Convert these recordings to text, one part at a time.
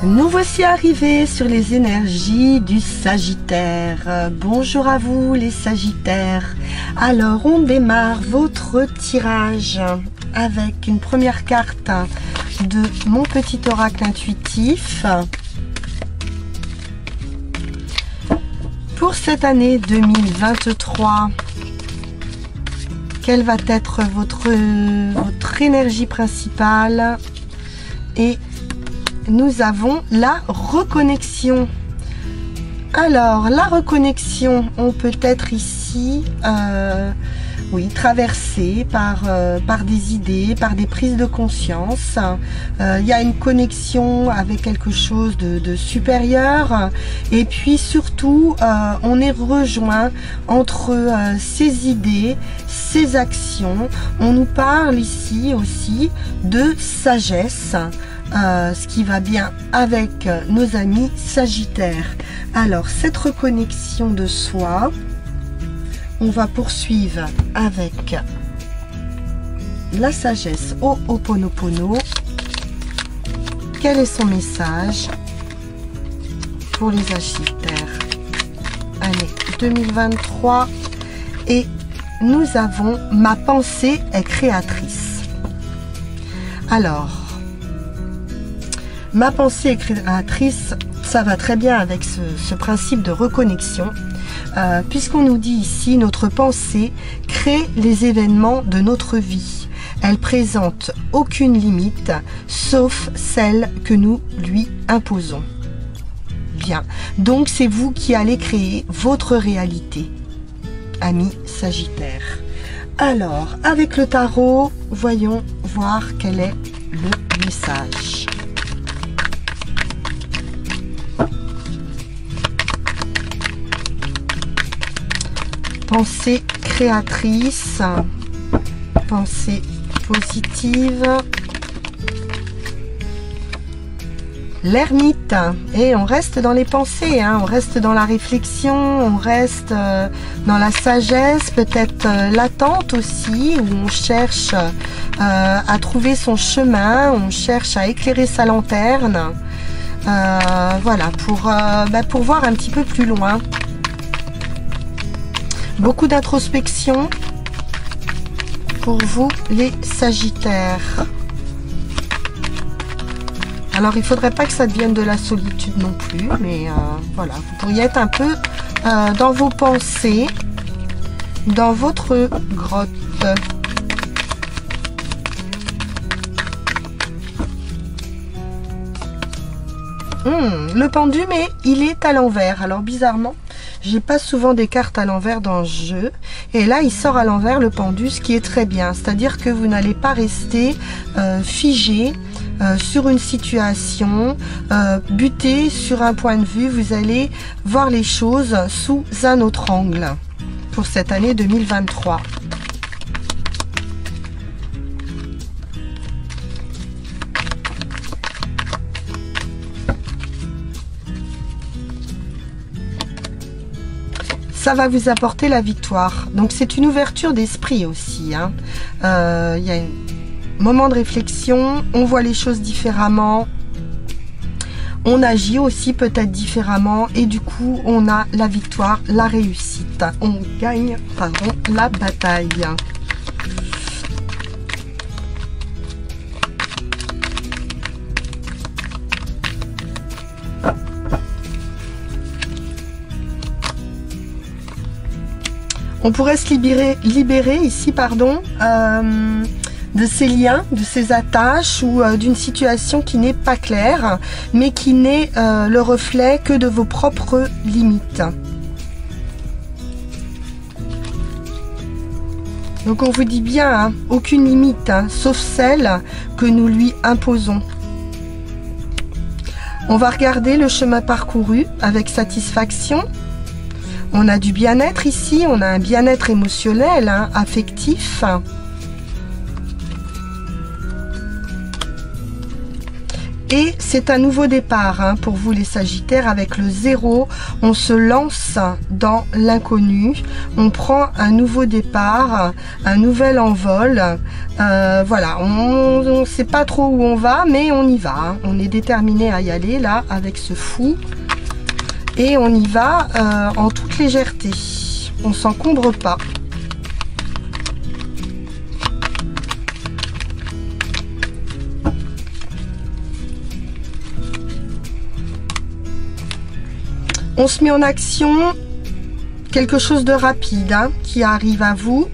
Nous voici arrivés sur les énergies du Sagittaire. Bonjour à vous les Sagittaires. Alors on démarre votre tirage avec une première carte de mon petit oracle intuitif. Pour cette année 2023, quelle va être votre énergie principale? Et nous avons la reconnexion. Alors, la reconnexion, on peut être ici, oui, traversé par des idées, par des prises de conscience. Il y a une connexion avec quelque chose de supérieur. Et puis surtout, on est rejoint entre ces idées, ces actions. On nous parle ici aussi de sagesse. Ce qui va bien avec nos amis Sagittaires. Alors, cette reconnexion de soi, on va poursuivre avec la sagesse Ho'oponopono. Quel est son message pour les Sagittaires? Année 2023. Et nous avons ma pensée est créatrice. Alors, ma pensée est créatrice, ça va très bien avec ce principe de reconnexion, puisqu'on nous dit ici, notre pensée crée les événements de notre vie. Elle présente aucune limite, sauf celle que nous lui imposons. Bien, donc c'est vous qui allez créer votre réalité, amis Sagittaires. Alors, avec le tarot, voyons voir quel est le message. Pensée créatrice, pensée positive, l'ermite, et on reste dans les pensées, hein, on reste dans la réflexion, on reste dans la sagesse, peut-être l'attente aussi, où on cherche à trouver son chemin, on cherche à éclairer sa lanterne, voilà, pour voir un petit peu plus loin. Beaucoup d'introspection pour vous les Sagittaires. Alors il ne faudrait pas que ça devienne de la solitude non plus, mais voilà, vous pourriez être un peu dans vos pensées, dans votre grotte. Le pendu, mais il est à l'envers. Alors bizarrement, j'ai pas souvent des cartes à l'envers dans le jeu. Et là, il sort à l'envers le pendu, ce qui est très bien. C'est-à-dire que vous n'allez pas rester figé sur une situation, buté sur un point de vue. Vous allez voir les choses sous un autre angle pour cette année 2023. Ça va vous apporter la victoire. Donc c'est une ouverture d'esprit aussi, hein. Il y a un moment de réflexion, on voit les choses différemment, on agit aussi peut-être différemment, et du coup on a la victoire, la réussite. On gagne, pardon, la bataille. On pourrait se libérer ici, pardon, de ces liens, de ces attaches ou d'une situation qui n'est pas claire, mais qui n'est le reflet que de vos propres limites. Donc on vous dit bien, hein, aucune limite, hein, sauf celle que nous lui imposons. On va regarder le chemin parcouru avec satisfaction. On a du bien-être ici, on a un bien-être émotionnel, hein, affectif. Et c'est un nouveau départ hein, pour vous les Sagittaires. Avec le 0, on se lance dans l'inconnu. On prend un nouveau départ, un nouvel envol. Voilà, on ne sait pas trop où on va, mais on y va. Hein. On est déterminé à y aller là avec ce fou. Et on y va en toute légèreté. On s'encombre pas. On se met en action, quelque chose de rapide hein, qui arrive à vous,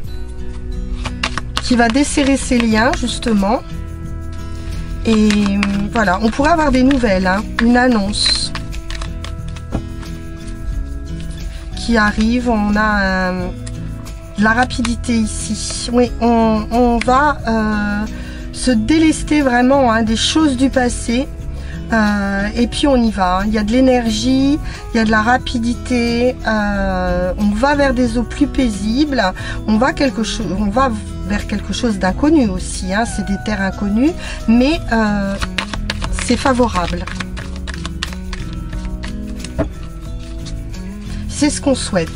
qui va desserrer ses liens justement. Et voilà, on pourrait avoir des nouvelles, hein, une annonce qui arrive. On a de la rapidité ici. Oui, on va se délester vraiment hein, des choses du passé. Et puis on y va, il y a de l'énergie, il y a de la rapidité, on va vers des eaux plus paisibles, on va vers quelque chose d'inconnu aussi, hein, c'est des terres inconnues, mais c'est favorable. C'est ce qu'on souhaite.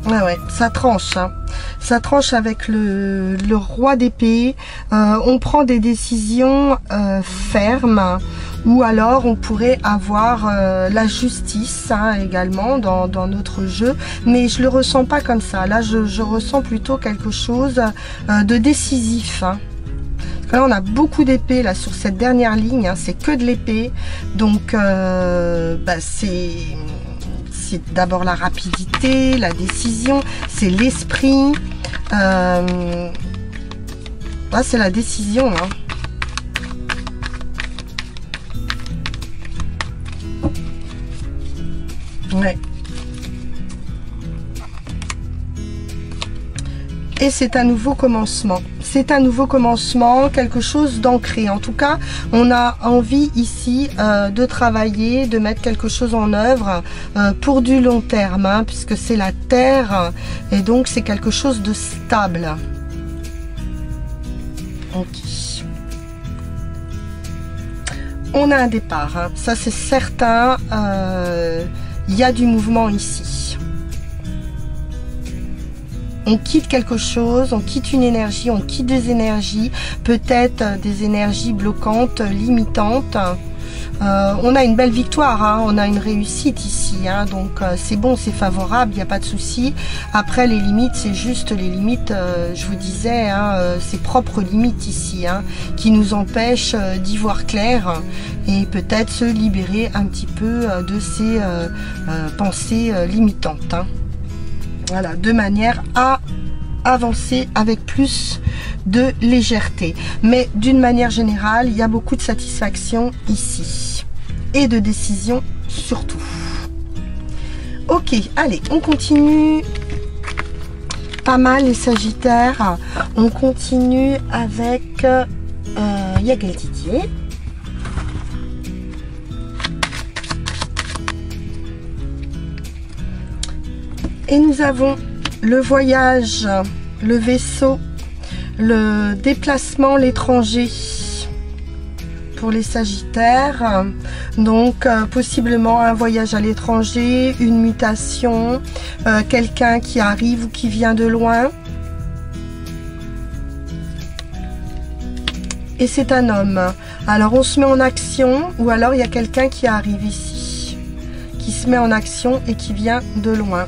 Ouais, ça tranche, hein. Ça tranche avec le roi d'épée. On prend des décisions fermes, ou alors on pourrait avoir la justice hein, également dans notre jeu, mais je le ressens pas comme ça. Là je ressens plutôt quelque chose de décisif hein. Là on a beaucoup d'épée là sur cette dernière ligne hein, c'est que de l'épée, donc c'est d'abord la rapidité, la décision, c'est l'esprit. C'est la décision. Hein. Ouais. Et c'est un nouveau commencement. C'est un nouveau commencement, quelque chose d'ancré. En tout cas, on a envie ici de travailler, de mettre quelque chose en œuvre pour du long terme, hein, puisque c'est la terre et donc c'est quelque chose de stable. Ok. On a un départ, hein. Ça c'est certain. Il y a du mouvement ici. On quitte quelque chose, on quitte une énergie, on quitte des énergies, peut-être des énergies bloquantes, limitantes. On a une belle victoire, hein, on a une réussite ici, hein, donc c'est bon, c'est favorable, il n'y a pas de souci. Après les limites, c'est juste les limites, je vous disais, hein, ces propres limites ici, hein, qui nous empêchent d'y voir clair et peut-être se libérer un petit peu de ces pensées limitantes. Hein. Voilà, de manière à avancer avec plus de légèreté. Mais d'une manière générale, il y a beaucoup de satisfaction ici. Et de décision surtout. Ok, allez, on continue. Pas mal les Sagittaires. On continue avec Yagal Didier. Et nous avons le voyage, le vaisseau, le déplacement, l'étranger pour les Sagittaires. Donc possiblement un voyage à l'étranger, une mutation, quelqu'un qui arrive ou qui vient de loin. Et c'est un homme. Alors on se met en action, ou alors il y a quelqu'un qui arrive ici, qui se met en action et qui vient de loin.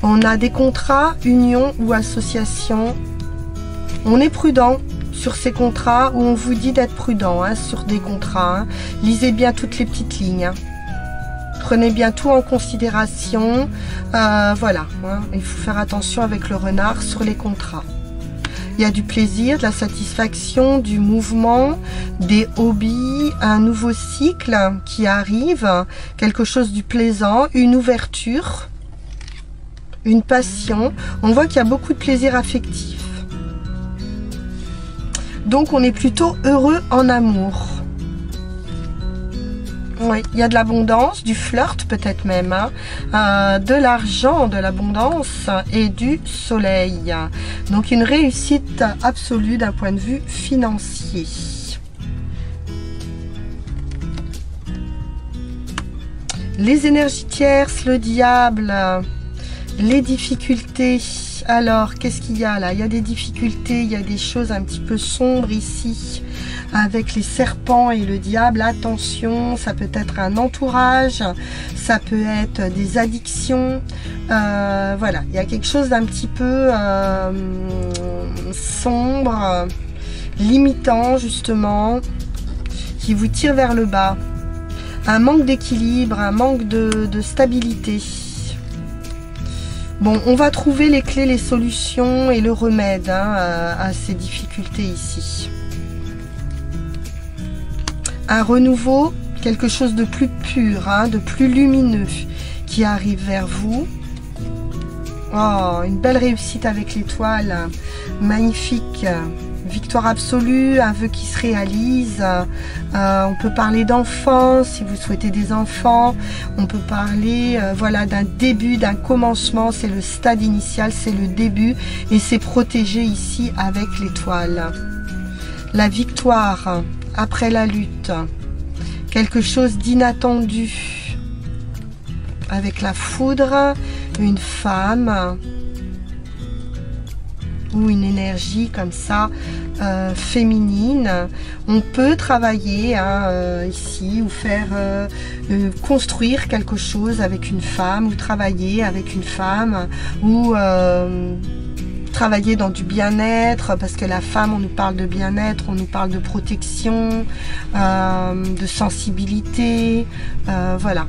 On a des contrats, unions ou associations. On est prudent sur ces contrats, où on vous dit d'être prudent hein, sur des contrats. Hein. Lisez bien toutes les petites lignes. Hein. Prenez bien tout en considération. Voilà, hein. Il faut faire attention avec le renard sur les contrats. Il y a du plaisir, de la satisfaction, du mouvement, des hobbies, un nouveau cycle qui arrive, quelque chose du plaisant, une ouverture. Une passion, on voit qu'il y a beaucoup de plaisir affectif. Donc on est plutôt heureux en amour. Oui, il y a de l'abondance, du flirt peut-être même, hein, de l'argent, de l'abondance et du soleil. Donc une réussite absolue d'un point de vue financier. Les énergies tierces, le diable, les difficultés. Alors, qu'est-ce qu'il y a là? Il y a des difficultés, il y a des choses un petit peu sombres ici. Avec les serpents et le diable, attention, ça peut être un entourage, ça peut être des addictions. Voilà, il y a quelque chose d'un petit peu sombre, limitant justement, qui vous tire vers le bas. Un manque d'équilibre, un manque de stabilité. Bon, on va trouver les clés, les solutions et le remède à ces difficultés ici. Un renouveau, quelque chose de plus pur, de plus lumineux qui arrive vers vous. Oh, une belle réussite avec l'étoile, magnifique. Victoire absolue, un vœu qui se réalise. On peut parler d'enfants si vous souhaitez des enfants. On peut parler voilà, d'un début, d'un commencement. C'est le stade initial, c'est le début et c'est protégé ici avec l'étoile. La victoire après la lutte. Quelque chose d'inattendu. Avec la foudre, une femme ou une énergie comme ça féminine. On peut travailler ici ou faire construire quelque chose avec une femme ou travailler avec une femme ou travailler dans du bien-être, parce que la femme, on nous parle de bien-être, on nous parle de protection, de sensibilité, voilà.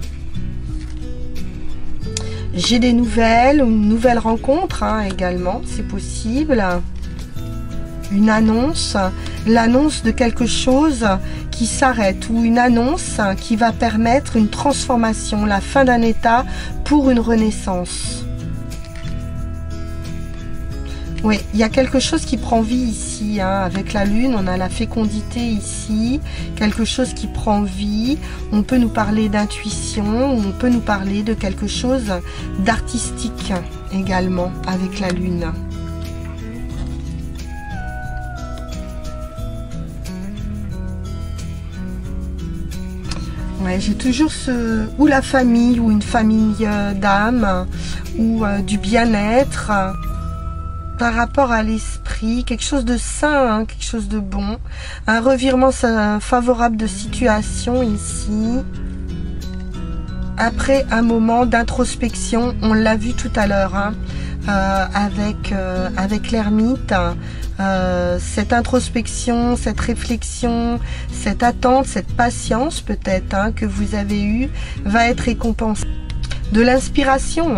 J'ai des nouvelles, une nouvelle rencontre également, c'est possible. Une annonce, l'annonce de quelque chose qui s'arrête ou une annonce qui va permettre une transformation, la fin d'un état pour une renaissance. Oui, il y a quelque chose qui prend vie ici, avec la lune, on a la fécondité ici, quelque chose qui prend vie, on peut nous parler d'intuition, on peut nous parler de quelque chose d'artistique également avec la lune. Ouais, j'ai toujours ou la famille, ou une famille d'âme, ou du bien-être. Par rapport à l'esprit, quelque chose de sain, quelque chose de bon, un revirement favorable de situation ici, après un moment d'introspection, on l'a vu tout à l'heure, avec l'ermite, cette introspection, cette réflexion, cette attente, cette patience peut-être que vous avez eue, va être récompensée. De l'inspiration,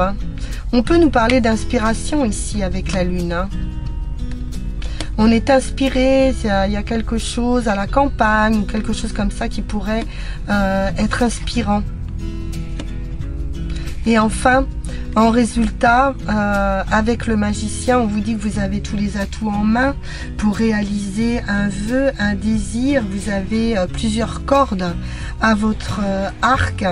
on peut nous parler d'inspiration ici avec la lune. On est inspiré, il y a quelque chose à la campagne, quelque chose comme ça qui pourrait être inspirant. Et enfin, en résultat, avec le magicien, on vous dit que vous avez tous les atouts en main pour réaliser un vœu, un désir. Vous avez plusieurs cordes à votre arc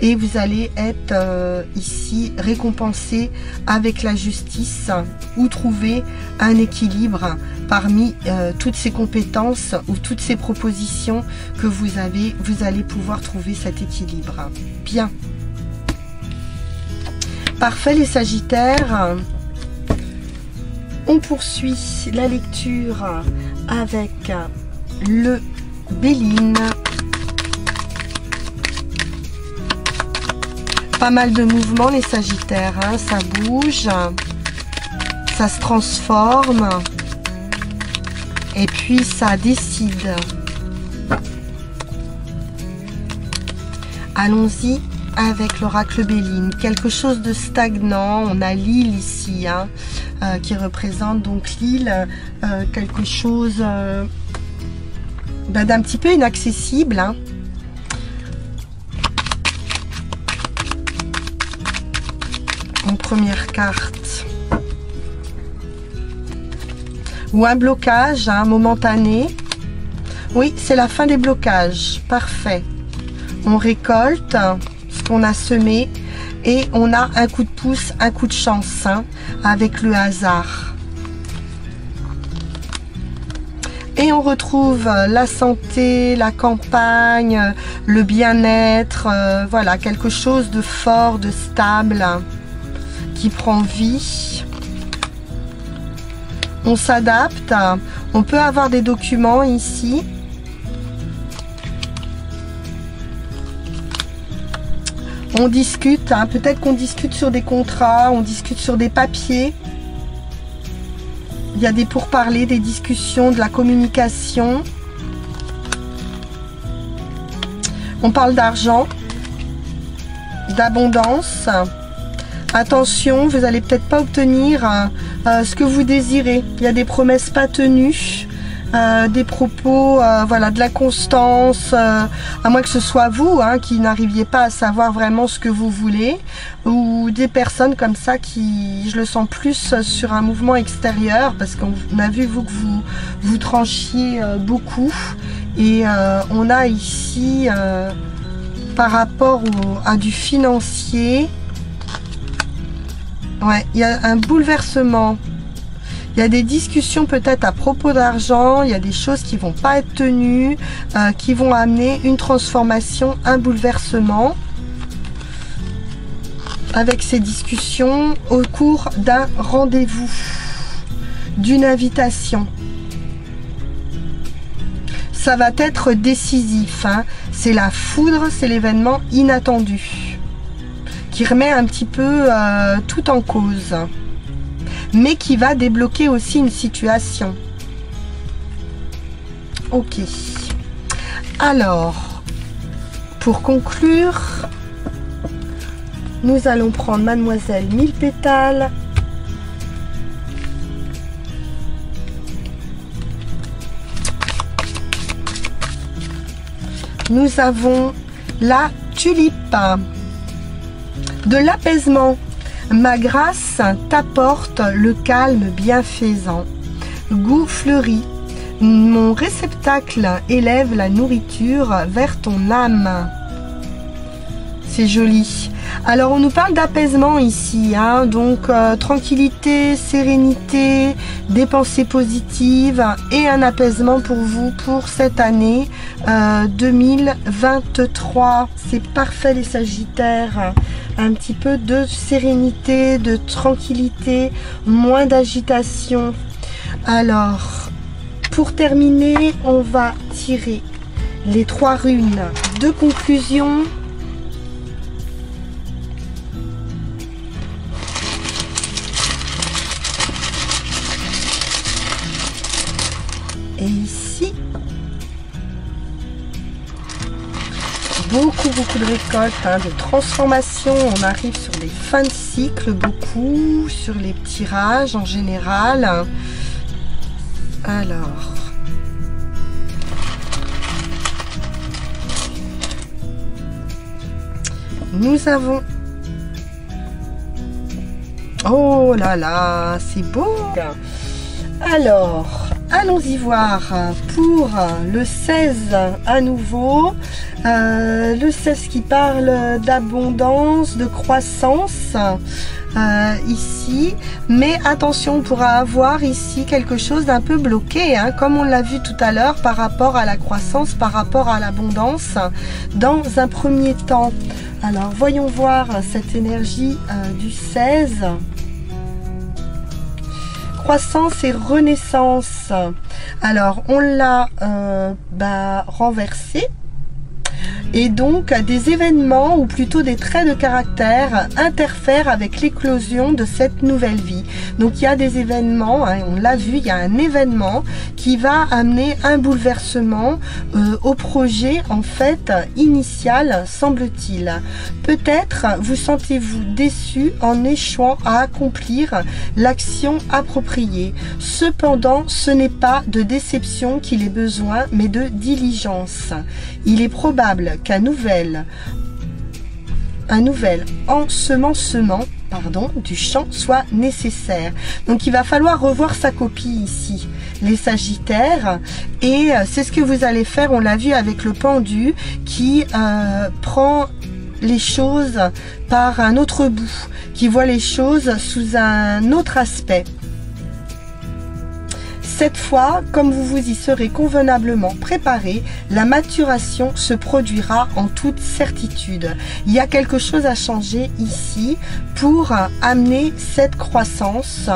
et vous allez être ici récompensé avec la justice ou trouver un équilibre parmi toutes ces compétences ou toutes ces propositions que vous avez. Vous allez pouvoir trouver cet équilibre. Bien. Parfait les Sagittaires, on poursuit la lecture avec le Béline. Pas mal de mouvements les Sagittaires, ça bouge, ça se transforme et puis ça décide. Allons-y. Avec l'oracle Béline, quelque chose de stagnant. On a l'île ici, qui représente donc l'île, quelque chose d'un petit peu inaccessible. En première carte. Ou un blocage momentané. Oui, c'est la fin des blocages. Parfait. on récolte ce qu'on a semé et on a un coup de pouce, un coup de chance hein, avec le hasard. Et on retrouve la santé, la campagne, le bien-être, voilà, quelque chose de fort, de stable, qui prend vie. On s'adapte, on peut avoir des documents ici. On discute, hein, peut-être qu'on discute sur des contrats, on discute sur des papiers. Il y a des pourparlers, des discussions, de la communication. On parle d'argent, d'abondance. Attention, vous n'allez peut-être pas obtenir ce que vous désirez. Il y a des promesses pas tenues, des propos, voilà, de la constance, à moins que ce soit vous hein, qui n'arriviez pas à savoir vraiment ce que vous voulez, ou des personnes comme ça qui, je le sens plus sur un mouvement extérieur, parce qu'on a vu vous que vous tranchiez beaucoup, et on a ici par rapport à du financier, ouais, il y a un bouleversement. Il y a des discussions peut-être à propos d'argent, il y a des choses qui vont pas être tenues, qui vont amener une transformation, un bouleversement avec ces discussions au cours d'un rendez-vous, d'une invitation. Ça va être décisif, hein. C'est la foudre, c'est l'événement inattendu qui remet un petit peu tout en cause, mais qui va débloquer aussi une situation. Ok. Alors, pour conclure, nous allons prendre Mademoiselle 1000 pétales. Nous avons la tulipe. De l'apaisement. Ma grâce t'apporte le calme bienfaisant. Goût fleuri. Mon réceptacle élève la nourriture vers ton âme. C'est joli. Alors on nous parle d'apaisement ici, hein, donc tranquillité, sérénité, des pensées positives et un apaisement pour vous pour cette année 2023. C'est parfait les Sagittaires. Un petit peu de sérénité, de tranquillité, moins d'agitation. Alors, pour terminer, on va tirer les 3 runes de conclusion. Et ici, beaucoup de récoltes, hein, de transformation. On arrive sur des fins de cycle, beaucoup sur les tirages en général. Alors, nous avons, oh là là, c'est beau. Alors, allons-y voir pour le 16 à nouveau. Le 16 qui parle d'abondance, de croissance ici. Mais attention, on pourra avoir ici quelque chose d'un peu bloqué, hein, comme on l'a vu tout à l'heure par rapport à la croissance, par rapport à l'abondance dans un premier temps. Alors, voyons voir cette énergie du 16. Croissance et renaissance. Alors, on l'a renversé. Et donc, des événements, ou plutôt des traits de caractère, interfèrent avec l'éclosion de cette nouvelle vie. Donc, il y a des événements, hein, on l'a vu, il y a un événement qui va amener un bouleversement au projet, en fait, initial, semble-t-il. Peut-être vous sentez-vous déçu en échouant à accomplir l'action appropriée. Cependant, ce n'est pas de déception qu'il est besoin, mais de diligence. Il est probable qu'un nouvel ensemencement du champ soit nécessaire. Donc il va falloir revoir sa copie ici. les Sagittaires, et c'est ce que vous allez faire. On l'a vu avec le pendu qui prend les choses par un autre bout, qui voit les choses sous un autre aspect. Cette fois, comme vous vous y serez convenablement préparé, la maturation se produira en toute certitude. Il y a quelque chose à changer ici pour amener cette croissance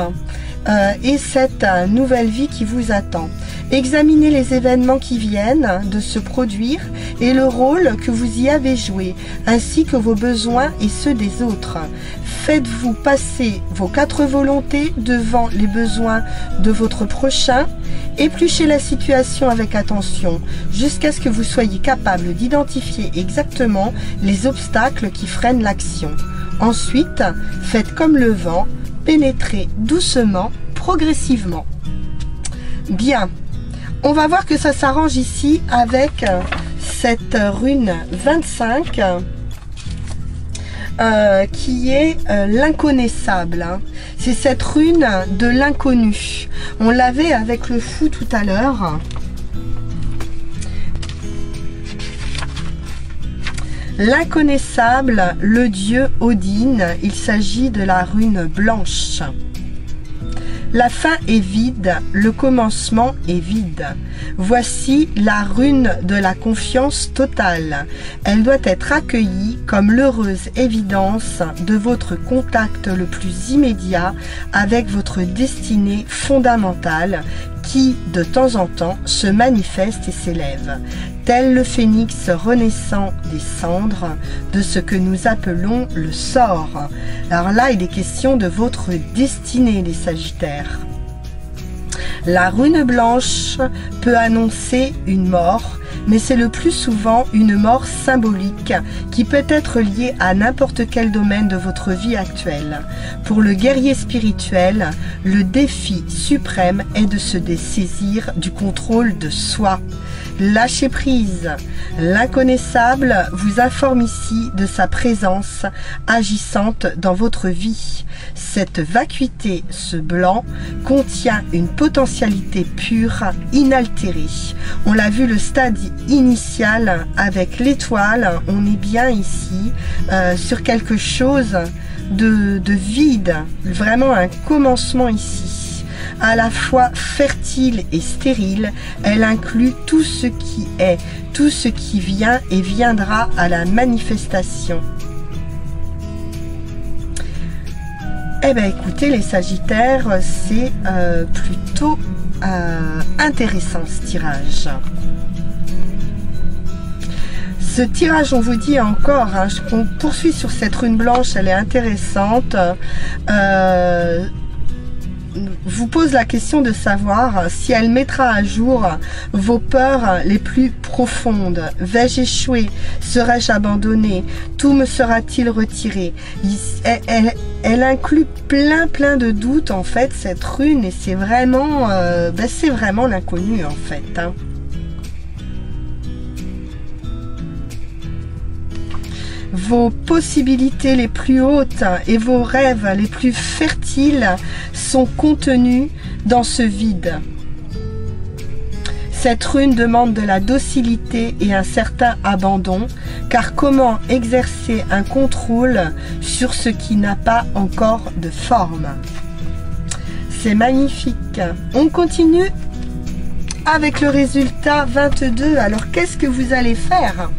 et cette nouvelle vie qui vous attend. Examinez les événements qui viennent de se produire et le rôle que vous y avez joué, ainsi que vos besoins et ceux des autres. Faites-vous passer vos 4 volontés devant les besoins de votre prochain. Épluchez la situation avec attention jusqu'à ce que vous soyez capable d'identifier exactement les obstacles qui freinent l'action. Ensuite, faites comme le vent, pénétrez doucement, progressivement. Bien, on va voir que ça s'arrange ici avec cette rune 25 qui est l'inconnaissable. C'est cette rune de l'inconnu. On l'avait avec le fou tout à l'heure. L'inconnaissable, le dieu Odin, il s'agit de la rune blanche. La fin est vide, le commencement est vide. Voici la rune de la confiance totale. Elle doit être accueillie comme l'heureuse évidence de votre contact le plus immédiat avec votre destinée fondamentale qui, de temps en temps, se manifeste et s'élève, tel le phénix renaissant des cendres de ce que nous appelons le sort. Alors là, il est question de votre destinée, les Sagittaires. La rune blanche peut annoncer une mort, mais c'est le plus souvent une mort symbolique qui peut être liée à n'importe quel domaine de votre vie actuelle. Pour le guerrier spirituel, le défi suprême est de se dessaisir du contrôle de soi. Lâchez prise. L'inconnaissable vous informe ici de sa présence agissante dans votre vie. Cette vacuité, ce blanc, contient une potentialité pure, inaltérée. On l'a vu, le stade initial avec l'étoile, on est bien ici sur quelque chose de vide, vraiment un commencement ici. À la fois fertile et stérile, elle inclut tout ce qui est, tout ce qui vient et viendra à la manifestation. Eh bien écoutez les Sagittaires, c'est plutôt intéressant ce tirage. Ce tirage, on vous dit encore, hein, on poursuit sur cette rune blanche, elle est intéressante. Vous pose la question de savoir si elle mettra à jour vos peurs les plus profondes. Vais-je échouer? Serai-je abandonné? Tout me sera-t-il retiré? Elle inclut plein de doutes en fait, cette rune, et c'est vraiment l'inconnu en fait. Hein. Vos possibilités les plus hautes et vos rêves les plus fertiles sont contenus dans ce vide. Cette rune demande de la docilité et un certain abandon, car comment exercer un contrôle sur ce qui n'a pas encore de forme? C'est magnifique. On continue avec le résultat 22. Alors qu'est-ce que vous allez faire?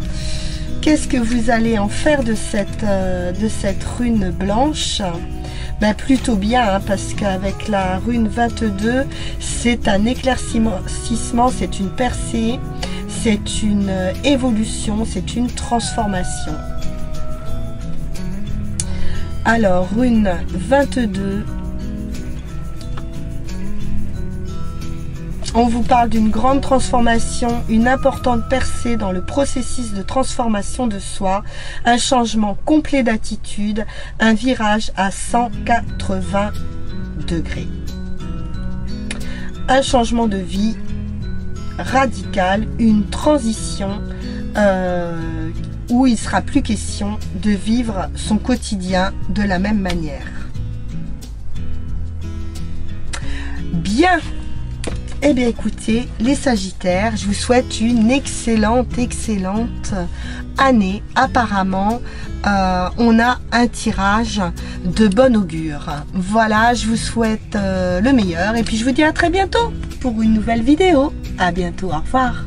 Qu'est-ce que vous allez en faire de cette rune blanche? Ben plutôt bien, hein, parce qu'avec la rune 22, c'est un éclaircissement, c'est une percée, c'est une évolution, c'est une transformation. Alors, rune 22, on vous parle d'une grande transformation, une importante percée dans le processus de transformation de soi, un changement complet d'attitude, un virage à 180 degrés. Un changement de vie radical, une transition où il ne sera plus question de vivre son quotidien de la même manière. Bien. Eh bien écoutez, les Sagittaires, je vous souhaite une excellente année. Apparemment, on a un tirage de bon augure. Voilà, je vous souhaite le meilleur et puis je vous dis à très bientôt pour une nouvelle vidéo. À bientôt, au revoir.